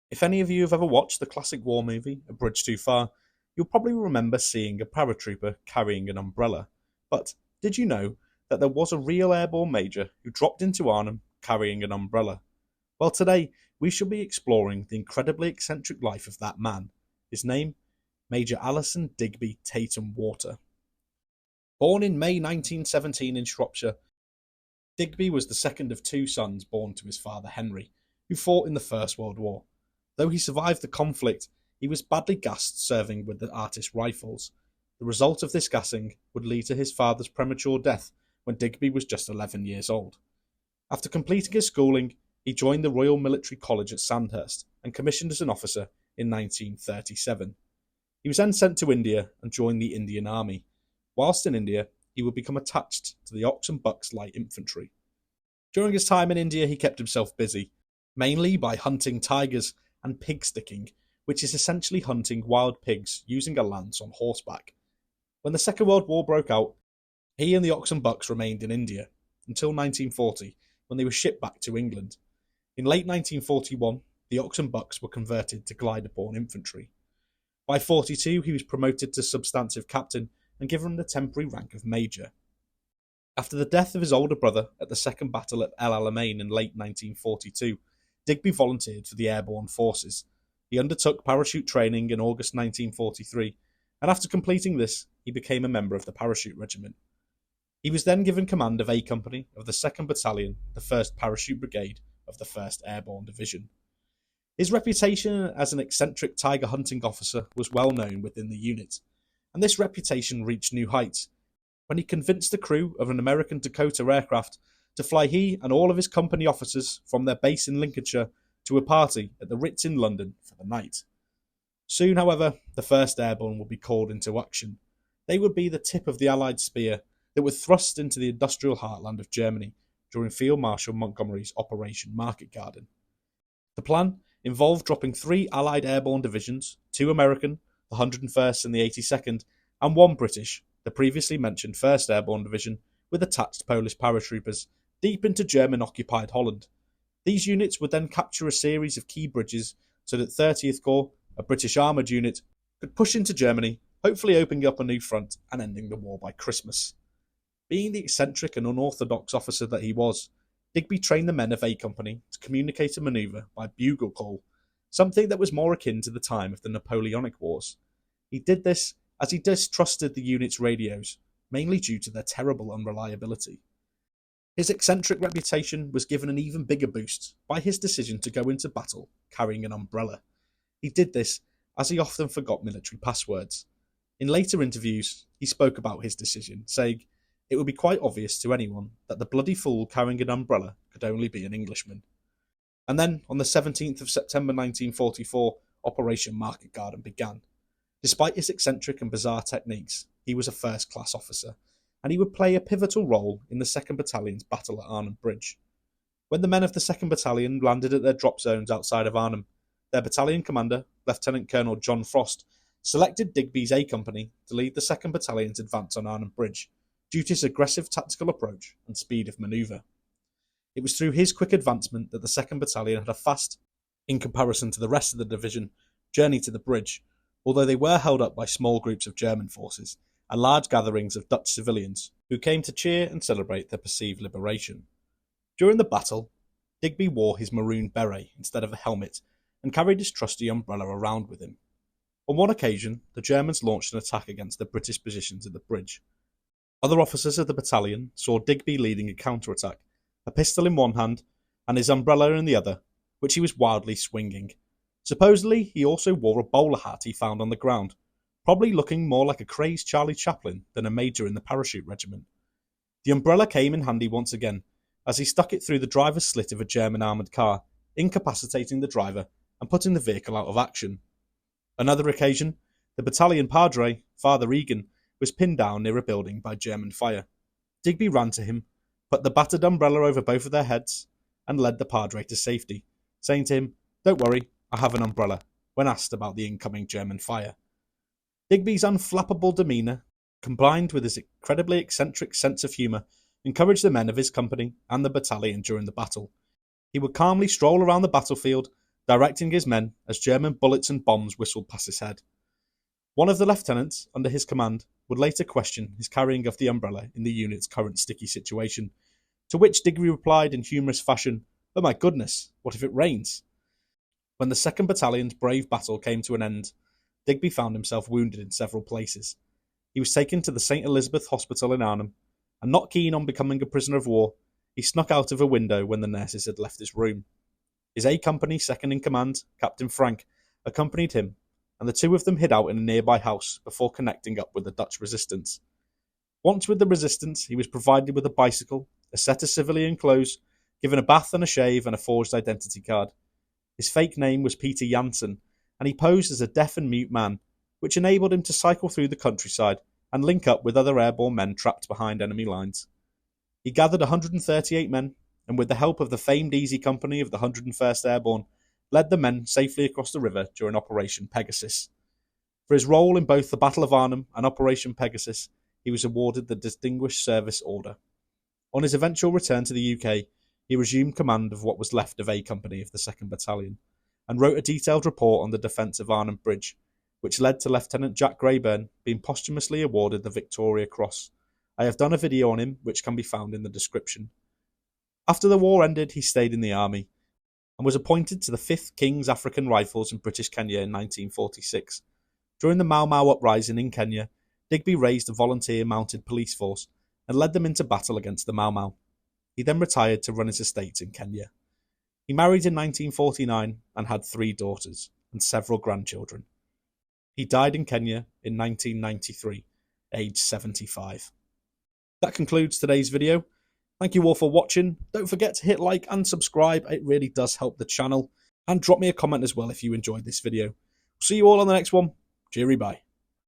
If any of you have ever watched the classic war movie, A Bridge Too Far, you'll probably remember seeing a paratrooper carrying an umbrella. But did you know that there was a real airborne major who dropped into Arnhem carrying an umbrella? Well, today we shall be exploring the incredibly eccentric life of that man. His name? Major Digby Tatham-Warter. Born in May 1917 in Shropshire, Digby was the second of two sons born to his father Henry, who fought in the First World War. Though he survived the conflict, he was badly gassed serving with the Artist Rifles. The result of this gassing would lead to his father's premature death when Digby was just 11 years old. After completing his schooling, he joined the Royal Military College at Sandhurst and commissioned as an officer in 1937. He was then sent to India and joined the Indian Army. Whilst in India, he would become attached to the Ox and Bucks Light Infantry. During his time in India, he kept himself busy, mainly by hunting tigers and pig sticking, which is essentially hunting wild pigs using a lance on horseback. When the Second World War broke out, he and the Ox and Bucks remained in India until 1940, when they were shipped back to England. In late 1941, the Ox and Bucks were converted to glider-borne infantry. By 42, he was promoted to substantive captain and given the temporary rank of major. After the death of his older brother at the Second Battle at El Alamein in late 1942, Digby volunteered for the Airborne Forces. He undertook parachute training in August 1943, and after completing this, he became a member of the Parachute Regiment. He was then given command of A Company of the 2nd Battalion, the 1st Parachute Brigade of the 1st Airborne Division. His reputation as an eccentric tiger hunting officer was well known within the unit, and this reputation reached new heights when he convinced the crew of an American Dakota aircraft to fly he and all of his company officers from their base in Lincolnshire to a party at the Ritz in London for the night. Soon, however, the 1st Airborne would be called into action. They would be the tip of the Allied spear that would thrust into the industrial heartland of Germany during Field Marshal Montgomery's Operation Market Garden. The plan involved dropping 3 Allied airborne divisions, 2 American, the 101st and the 82nd, and 1 British, the previously mentioned 1st Airborne Division, with attached Polish paratroopers, deep into German-occupied Holland. These units would then capture a series of key bridges so that 30th Corps, a British armoured unit, could push into Germany, hopefully opening up a new front and ending the war by Christmas. Being the eccentric and unorthodox officer that he was, Digby trained the men of A Company to communicate and manoeuvre by bugle call, something that was more akin to the time of the Napoleonic Wars. He did this as he distrusted the unit's radios, mainly due to their terrible unreliability. His eccentric reputation was given an even bigger boost by his decision to go into battle carrying an umbrella. He did this as he often forgot military passwords. In later interviews, he spoke about his decision, saying, "It would be quite obvious to anyone that the bloody fool carrying an umbrella could only be an Englishman." And then, on the 17th of September 1944, Operation Market Garden began. Despite his eccentric and bizarre techniques, he was a first-class officer, and he would play a pivotal role in the 2nd Battalion's battle at Arnhem Bridge. When the men of the 2nd Battalion landed at their drop zones outside of Arnhem, their battalion commander, Lieutenant Colonel John Frost, selected Digby's A Company to lead the 2nd Battalion's advance on Arnhem Bridge, due to his aggressive tactical approach and speed of manoeuvre. It was through his quick advancement that the 2nd Battalion had a fast, in comparison to the rest of the division, journey to the bridge, although they were held up by small groups of German forces and large gatherings of Dutch civilians who came to cheer and celebrate their perceived liberation. During the battle, Digby wore his maroon beret instead of a helmet and carried his trusty umbrella around with him. On one occasion, the Germans launched an attack against the British positions at the bridge. Other officers of the battalion saw Digby leading a counterattack, a pistol in one hand and his umbrella in the other, which he was wildly swinging. Supposedly, he also wore a bowler hat he found on the ground, probably looking more like a crazed Charlie Chaplin than a major in the parachute regiment. The umbrella came in handy once again, as he stuck it through the driver's slit of a German armoured car, incapacitating the driver and putting the vehicle out of action. Another occasion, the battalion padre, Father Egan, was pinned down near a building by German fire. Digby ran to him, put the battered umbrella over both of their heads, and led the padre to safety, saying to him, "Don't worry, I have an umbrella," when asked about the incoming German fire. Digby's unflappable demeanour, combined with his incredibly eccentric sense of humour, encouraged the men of his company and the battalion during the battle. He would calmly stroll around the battlefield, directing his men as German bullets and bombs whistled past his head. One of the lieutenants under his command would later question his carrying of the umbrella in the unit's current sticky situation, to which Digby replied in humorous fashion, "Oh my goodness, what if it rains?" When the 2nd Battalion's brave battle came to an end, Digby found himself wounded in several places. He was taken to the St. Elizabeth Hospital in Arnhem, and not keen on becoming a prisoner of war, he snuck out of a window when the nurses had left his room. His A Company second in command, Captain Frank, accompanied him, and the two of them hid out in a nearby house before connecting up with the Dutch resistance. Once with the resistance, he was provided with a bicycle, a set of civilian clothes, given a bath and a shave, and a forged identity card. His fake name was Peter Janssen, and he posed as a deaf and mute man, which enabled him to cycle through the countryside and link up with other airborne men trapped behind enemy lines. He gathered 138 men, and with the help of the famed Easy Company of the 101st Airborne, led the men safely across the river during Operation Pegasus. For his role in both the Battle of Arnhem and Operation Pegasus, he was awarded the Distinguished Service Order. On his eventual return to the UK, he resumed command of what was left of A Company of the 2nd Battalion, and wrote a detailed report on the defence of Arnhem Bridge, which led to Lieutenant Jack Grayburn being posthumously awarded the Victoria Cross. I have done a video on him, which can be found in the description. After the war ended, he stayed in the army, and was appointed to the 5th King's African Rifles in British Kenya in 1946. During the Mau Mau uprising in Kenya, Digby raised a volunteer mounted police force and led them into battle against the Mau Mau. He then retired to run his estates in Kenya. He married in 1949 and had 3 daughters and several grandchildren. He died in Kenya in 1993, aged 75. That concludes today's video. Thank you all for watching. Don't forget to hit like and subscribe, it really does help the channel. And drop me a comment as well if you enjoyed this video. See you all on the next one. Cheery bye.